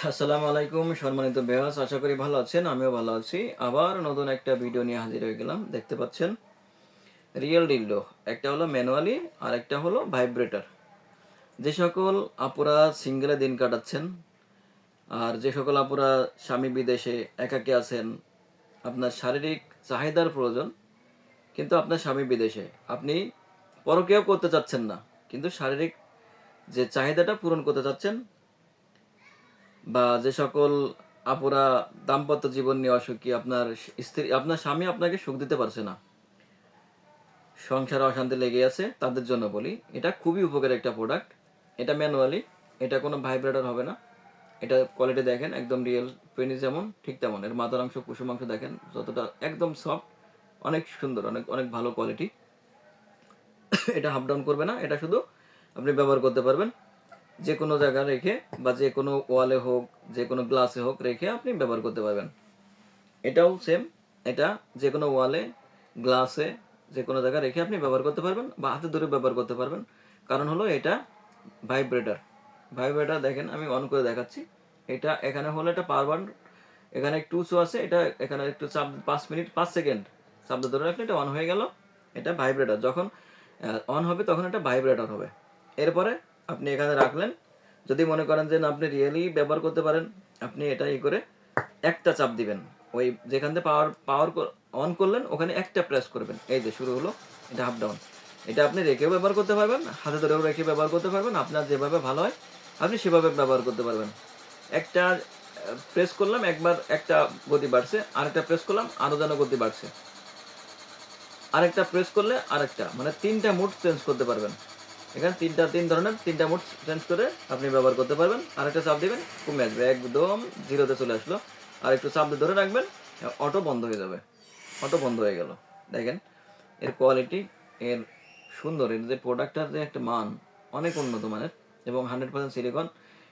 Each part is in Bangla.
আসসালামু আলাইকুম সম্মানিত ভিউয়ার্স, আশা করি ভালো আছেন। আমিও ভালো আছি। আবার নতুন একটা ভিডিও নিয়ে হাজির হয়ে গেলাম। দেখতে পাচ্ছেন রিয়েল ডিল্ডো, একটা হলো ম্যানুয়ালি আর একটা হলো ভাইব্রেটর। যে সকল আপুরা সিঙ্গেলে দিন কাটাচ্ছেন আর যে সকল আপুরা স্বামী বিদেশে একাকী আছেন, আপনার শারীরিক চাহিদার প্রয়োজন কিন্তু আপনার স্বামী বিদেশে, আপনি পরকীয়াও করতে চাচ্ছেন না কিন্তু শারীরিক যে চাহিদাটা পূরণ করতে চাচ্ছেন, বা যে সকল আপুরা দাম্পত্য জীবন নিয়ে অসুখী, আপনার স্ত্রী আপনার স্বামী আপনাকে সুখ দিতে পারছে না, সংসারে অশান্তি লেগে আছে, তাদের জন্য বলি এটা খুবই উপকারী একটা প্রোডাক্ট। এটা ম্যানুয়ালি, এটা কোনো ভাইব্রেটর হবে না। এটা কোয়ালিটি দেখেন, একদম রিয়েল পেনিস যেমন ঠিক তেমন। এর মাথার অংশ কুসুম অংশ দেখেন যতটা একদম সফট, অনেক সুন্দর, অনেক অনেক ভালো কোয়ালিটি। এটা হাফ ডাউন করবে না, এটা শুধু আপনি ব্যবহার করতে পারবেন যে কোনো জায়গায় রেখে, বা যে কোনো ওয়ালে হোক, যে কোনো গ্লাসে হোক রেখে আপনি ব্যবহার করতে পারবেন। এটাও সেম, এটা যে কোনো ওয়ালে, গ্লাসে, যে কোনো জায়গায় রেখে আপনি ব্যবহার করতে পারবেন বা হাতে ধরে ব্যবহার করতে পারবেন। কারণ হলো এটা ভাইব্রেটর। ভাইব্রেটর দেখেন, আমি অন করে দেখাচ্ছি। এটা এখানে হলো এটা পাওয়ার বাটন, এখানে একটু উঁচু আছে, এটা এখানে একটু চাপ 5 মিনিট 5 সেকেন্ড চাপ ধরে রাখলে এটা অন হয়ে গেল। এটা ভাইব্রেটর, যখন অন হবে তখন এটা ভাইব্রেটর হবে। এরপরে আপনি এখানে রাখলেন। যদি মনে করেন যে না আপনি রিয়েলি ব্যবহার করতে পারেন, আপনি এটা করে একটা চাপ দিবেন, ওই যেখান থেকে পাওয়ার পাওয়ার অন করলেন ওখানে একটা প্রেস করবেন, এই যে শুরু হলো। এটা আপ ডাউন। এটা আপনি রেখেও ব্যবহার করতে পারবেন, হাতে ধরেও রেখে ব্যবহার করতে পারবেন, আপনার যেভাবে ভালো হয় আপনি সেভাবে ব্যবহার করতে পারবেন। একটা প্রেস করলাম একবার, একটা গতি বাড়ছে, আরেকটা প্রেস করলাম আরো যেন গতি বাড়ছে, আরেকটা প্রেস করলে আরেকটা, মানে তিনটা মুড চেঞ্জ করতে পারবেন। এখানে তিন ধরনের তিনটা মুড চেঞ্জ করে আপনি ব্যবহার করতে পারবেন। আরেকটা চাপ দিবেন, কমে আসবে, একদম জিরোতে চলে আসলো। আর একটু চাপ দিয়ে ধরে রাখবেন, অটো বন্ধ হয়ে যাবে। অটো বন্ধ হয়ে গেল। দেখেন এর কোয়ালিটি, এর সুন্দর, এর যে প্রোডাক্টটার যে একটা মান অনেক উন্নত মানের এবং 100% সিলিকন।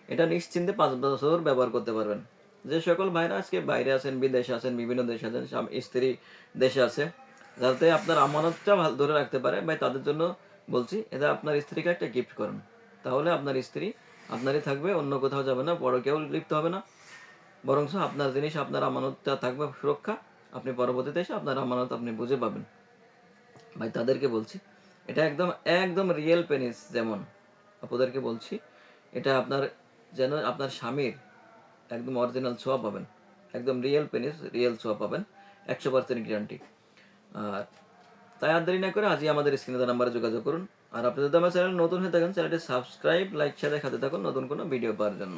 এটা নিশ্চিন্তে 5 বছর ব্যবহার করতে পারবেন। যে সকল ভাইরা আজকে বাইরে আছেন, বিদেশে আছেন, বিভিন্ন দেশে আছেন, স্ত্রী দেশে আছে, যাতে আপনার আমানতটা ভালো ধরে রাখতে পারে, ভাই তাদের জন্য বলছি, এটা আপনার স্ত্রীকে একটা গিফট করুন। তাহলে আপনার স্ত্রী আপনারই থাকবে, অন্য কোথাও যাবে না, বড় কেউ লিপ্ত হবে না। বরঞ্চ আপনার জিনিস, আপনার আমানতটা থাকবে সুরক্ষা। আপনি পরবর্তীতে এসে আপনার আমানত আপনি বুঝে পাবেন। ভাই তাদেরকে বলছি, এটা একদম একদম রিয়েল পেনিস, যেমন আপনাদেরকে বলছি, এটা আপনার যেন আপনার স্বামীর একদম অরিজিনাল ছোঁয়া পাবেন। একদম রিয়েল পেনিস, রিয়েল ছোঁয়া পাবেন, 100% গ্যারান্টি। আর তাই আর দেরি না করে আজই আমাদের স্ক্রিনে দেওয়া নাম্বারে যোগাযোগ করুন। আর আপনি যদি আমার চ্যানেল নতুন হয়ে থাকেন, চ্যানেলটি সাবস্ক্রাইব, লাইক, শেয়ার খাতে থাকুন নতুন কোনো ভিডিও পাওয়ার জন্য।